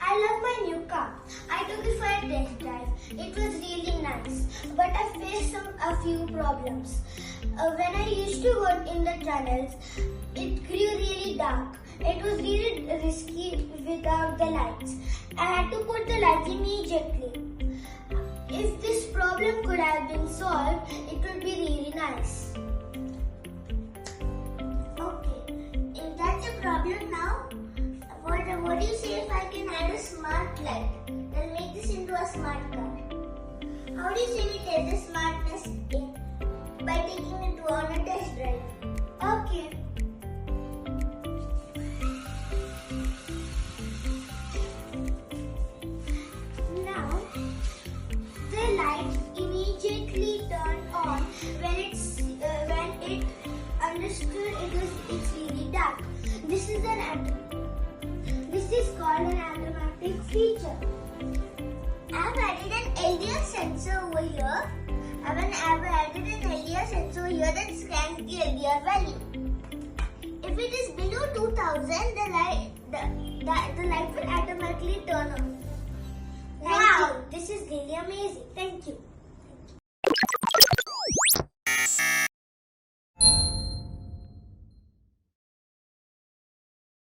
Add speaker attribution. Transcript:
Speaker 1: I love my new car. I took it for a test drive. It was really nice, but I faced a few problems. When I used to go in the tunnels, it grew really dark. It was really risky without the lights. I had to put the lights immediately. If this problem could have been solved, it would be really nice. Okay, if that's a problem now, what do you say if I can add a smart light? Then make this into a smart car. How do you say we test the smartness by taking it on a test drive? Okay. Now, the light immediately turned on when it understood it's really dark. This is called an automatic feature. I've added an LDR sensor over here. I've added an LDR sensor here that scans the LDR value. If it is below 2000, the light will automatically turn on. Wow, this is really amazing. Thank you.